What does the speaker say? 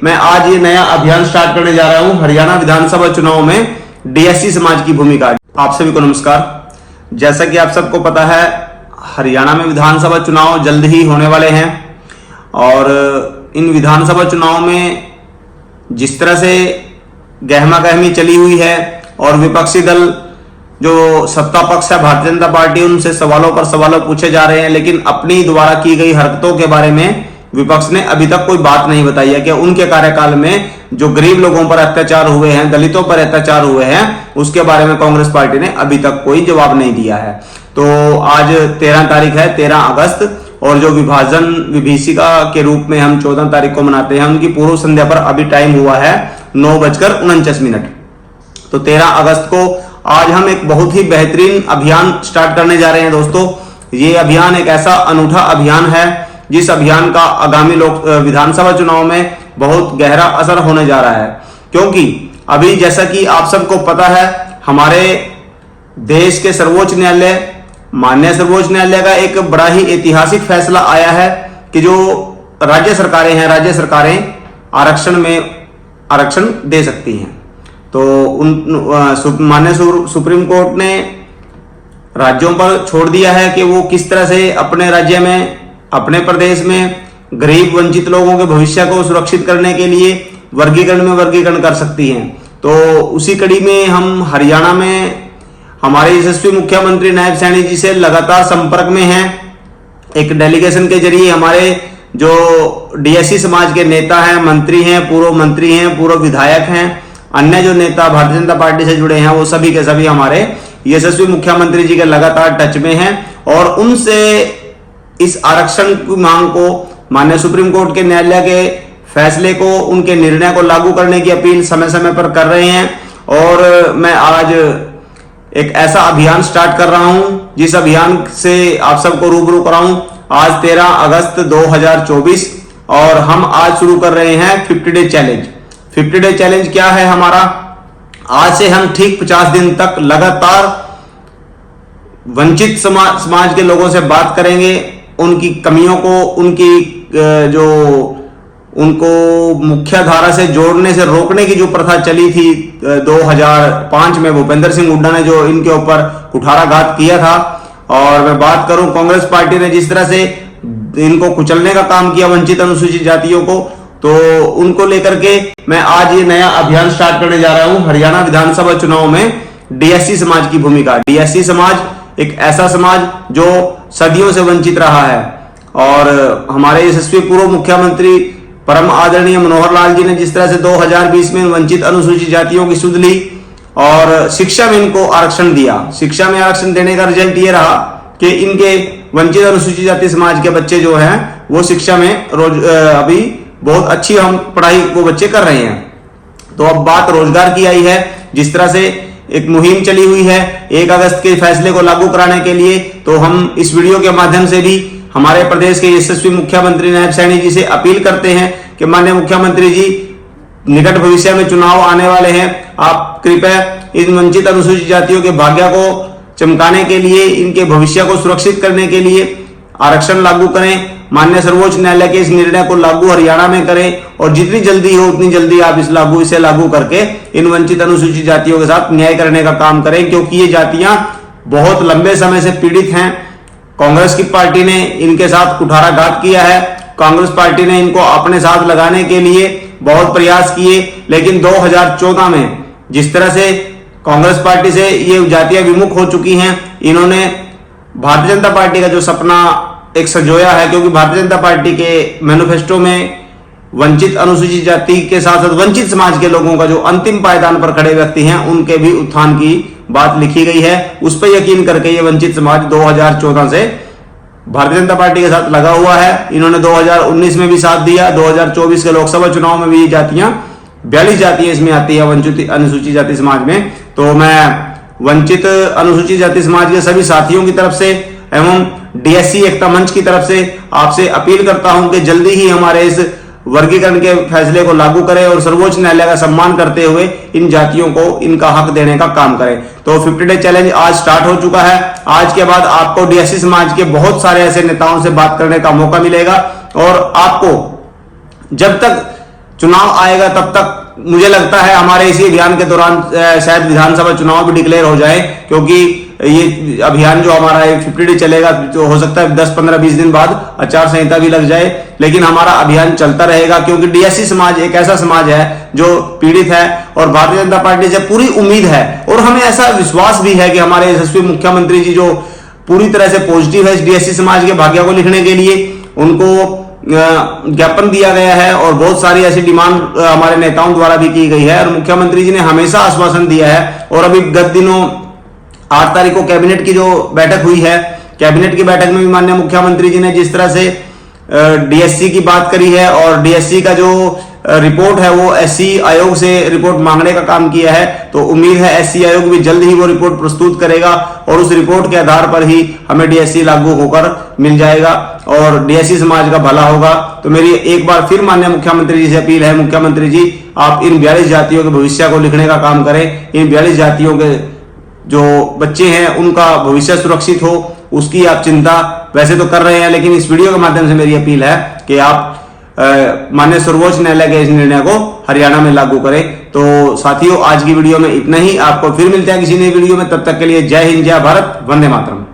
मैं आज ये नया अभियान स्टार्ट करने जा रहा हूं हरियाणा विधानसभा चुनाव में डीएससी समाज की भूमिका। आप सभी को नमस्कार। जैसा कि आप सबको पता है, हरियाणा में विधानसभा चुनाव जल्द ही होने वाले हैं और इन विधानसभा चुनाव में जिस तरह से गहमा गहमी चली हुई है और विपक्षी दल जो सत्ता पक्ष है भारतीय जनता पार्टी, उनसे सवालों पर सवालों पूछे जा रहे हैं, लेकिन अपनी द्वारा की गई हरकतों के बारे में विपक्ष ने अभी तक कोई बात नहीं बताई है कि उनके कार्यकाल में जो गरीब लोगों पर अत्याचार हुए हैं, दलितों पर अत्याचार हुए हैं, उसके बारे में कांग्रेस पार्टी ने अभी तक कोई जवाब नहीं दिया है। तो आज 13 तारीख है, 13 अगस्त, और जो विभाजन विभीषिका के रूप में हम 14 तारीख को मनाते हैं, उनकी पूर्व संध्या पर अभी टाइम हुआ है 9:49। तो 13 अगस्त को आज हम एक बहुत ही बेहतरीन अभियान स्टार्ट करने जा रहे हैं दोस्तों। ये अभियान एक ऐसा अनूठा अभियान है जिस अभियान का आगामी विधानसभा चुनाव में बहुत गहरा असर होने जा रहा है, क्योंकि अभी जैसा कि आप सबको पता है, हमारे देश के सर्वोच्च न्यायालय, माननीय सर्वोच्च न्यायालय का एक बड़ा ही ऐतिहासिक फैसला आया है कि जो राज्य सरकारें हैं, राज्य सरकारें आरक्षण में आरक्षण दे सकती हैं। तो माननीय सुप्रीम कोर्ट ने राज्यों पर छोड़ दिया है कि वो किस तरह से अपने राज्य में, अपने प्रदेश में गरीब वंचित लोगों के भविष्य को सुरक्षित करने के लिए वर्गीकरण कर सकती हैं। तो उसी कड़ी में हम हरियाणा में हमारे यशस्वी मुख्यमंत्री नायब सैनी जी से लगातार संपर्क में हैं। एक डेलीगेशन के जरिए हमारे जो डीएससी समाज के नेता हैं, मंत्री हैं, पूर्व विधायक हैं, अन्य जो नेता भारतीय जनता पार्टी से जुड़े हैं, वो सभी के सभी हमारे यशस्वी मुख्यमंत्री जी के लगातार टच में हैं और उनसे इस आरक्षण की मांग को, माननीय सुप्रीम कोर्ट के न्यायालय के फैसले को, उनके निर्णय को लागू करने की अपील समय समय पर कर रहे हैं। और मैं आज एक ऐसा अभियान स्टार्ट कर रहा हूं जिस अभियान से आप सबको रूबरू कराऊं। आज 13 अगस्त 2024 और हम आज शुरू कर रहे हैं 50 डे चैलेंज। 50 डे चैलेंज क्या है हमारा? आज से हम ठीक 50 दिन तक लगातार वंचित समाज के लोगों से बात करेंगे, उनकी कमियों को, उनको मुख्य धारा से जोड़ने से रोकने की जो प्रथा चली थी 2005 में भूपेंद्र सिंह हुड्डा ने जो इनके ऊपर कुठाराघात किया था। और मैं बात करूं कांग्रेस पार्टी ने जिस तरह से इनको कुचलने का काम किया, वंचित अनुसूचित जातियों को, तो उनको लेकर के मैं आज ये नया अभियान स्टार्ट करने जा रहा हूं हरियाणा विधानसभा चुनाव में डीएससी समाज की भूमिका। डीएससी समाज एक ऐसा समाज जो सदियों से वंचित रहा है और हमारे यशस्वी पूर्व मुख्यमंत्री परम आदरणीय मनोहर लाल जी ने जिस तरह से 2020 में वंचित अनुसूचित जातियों की सुध ली और शिक्षा में इनको आरक्षण दिया, शिक्षा में आरक्षण देने का रिजल्ट ये रहा कि इनके वंचित अनुसूचित जाति समाज के बच्चे जो हैं वो शिक्षा में अभी बहुत अच्छी हम पढ़ाई वो बच्चे कर रहे हैं। तो अब बात रोजगार की आई है। जिस तरह से एक मुहिम चली हुई है 1 अगस्त के फैसले को लागू कराने के लिए, तो हम इस वीडियो के माध्यम से भी हमारे प्रदेश के यशस्वी मुख्यमंत्री नायब सैनी जी से अपील करते हैं कि माननीय मुख्यमंत्री जी, निकट भविष्य में चुनाव आने वाले हैं, आप कृपया इन वंचित अनुसूचित जातियों के भाग्य को चमकाने के लिए, इनके भविष्य को सुरक्षित करने के लिए आरक्षण लागू करें। माननीय सर्वोच्च न्यायालय के इस निर्णय को लागू हरियाणा में करें और जितनी जल्दी हो उतनी जल्दी आप इसे लागू करके इन वंचित अनुसूचित जातियों के साथ न्याय करने का काम करें, क्योंकि ये जातियां बहुत लंबे समय से पीड़ित हैं। कांग्रेस की पार्टी ने इनके साथ कुठाराघात किया है, कांग्रेस पार्टी ने इनको अपने साथ लगाने के लिए बहुत प्रयास किए, लेकिन 2014 में जिस तरह से कांग्रेस पार्टी से ये जातियां विमुख हो चुकी हैं, इन्होंने भारतीय जनता पार्टी का जो सपना एक सजोया है, क्योंकि भारतीय जनता पार्टी के मैनिफेस्टो में वंचित अनुसूचित जाति के साथ साथ वंचित समाज के लोगों का जो अंतिम पायदान पर खड़े व्यक्ति हैं, उनके भी उत्थान की बात लिखी गई है। उस पर यकीन करके ये वंचित समाज 2014 से भारतीय जनता पार्टी के साथ लगा हुआ है। इन्होंने 2019 में भी साथ दिया, 2024 के लोकसभा चुनाव में भी ये जातियां 42 जातियां इसमें आती है वंचित अनुसूचित जाति समाज में। तो मैं वंचित अनुसूचित जाति समाज के सभी साथियों की तरफ से एवं डीएससी एकता मंच की तरफ से आपसे अपील करता हूं कि जल्दी ही हमारे इस वर्गीकरण के फैसले को लागू करें और सर्वोच्च न्यायालय का सम्मान करते हुए इन जातियों को इनका हक देने का काम करें। तो 50 डे चैलेंज आज स्टार्ट हो चुका है। आज के बाद आपको डीएससी समाज के बहुत सारे ऐसे नेताओं से बात करने का मौका मिलेगा और आपको जब तक चुनाव आएगा तब तक मुझे लगता है हमारे इसी अभियान के दौरान शायद विधानसभा चुनाव भी डिक्लेयर हो जाए, क्योंकि ये अभियान जो हमारा 50 डे चलेगा तो हो सकता है 10, 15, 20 दिन बाद आचार संहिता भी लग जाए, लेकिन हमारा अभियान चलता रहेगा, क्योंकि डीएससी समाज एक ऐसा समाज है जो पीड़ित है और भारतीय जनता पार्टी से पूरी उम्मीद है और हमें ऐसा विश्वास भी है कि हमारे यशस्वी मुख्यमंत्री जी जो पूरी तरह से पॉजिटिव है इस डीएससी समाज के भाग्य को लिखने के लिए, उनको ज्ञापन दिया गया है और बहुत सारी ऐसी डिमांड हमारे नेताओं द्वारा भी की गई है और मुख्यमंत्री जी ने हमेशा आश्वासन दिया है। और अभी गत दिनों 8 तारीख को कैबिनेट की जो बैठक हुई है, कैबिनेट की बैठक में भी माननीय मुख्यमंत्री जी ने जिस तरह से डीएससी की बात करी है और डीएससी का जो रिपोर्ट है वो एससी आयोग से रिपोर्ट मांगने का काम किया है, तो उम्मीद है एससी आयोग भी जल्द ही वो रिपोर्ट प्रस्तुत करेगा और उस रिपोर्ट के आधार पर ही हमें डीएससी लागू होकर मिल जाएगा और डीएससी समाज का भला होगा। तो मेरी एक बार फिर माननीय मुख्यमंत्री जी से अपील है, मुख्यमंत्री जी आप इन 42 जातियों के भविष्य को लिखने का काम करें, इन 42 जातियों के जो बच्चे हैं उनका भविष्य सुरक्षित हो उसकी आप चिंता वैसे तो कर रहे हैं, लेकिन इस वीडियो के माध्यम से मेरी अपील है कि आप माननीय सर्वोच्च न्यायालय के इस निर्णय को हरियाणा में लागू करें। तो साथियों आज की वीडियो में इतना ही, आपको फिर मिलते हैं किसी नई वीडियो में, तब तक के लिए जय हिंद, जय भारत, वंदे मातरम।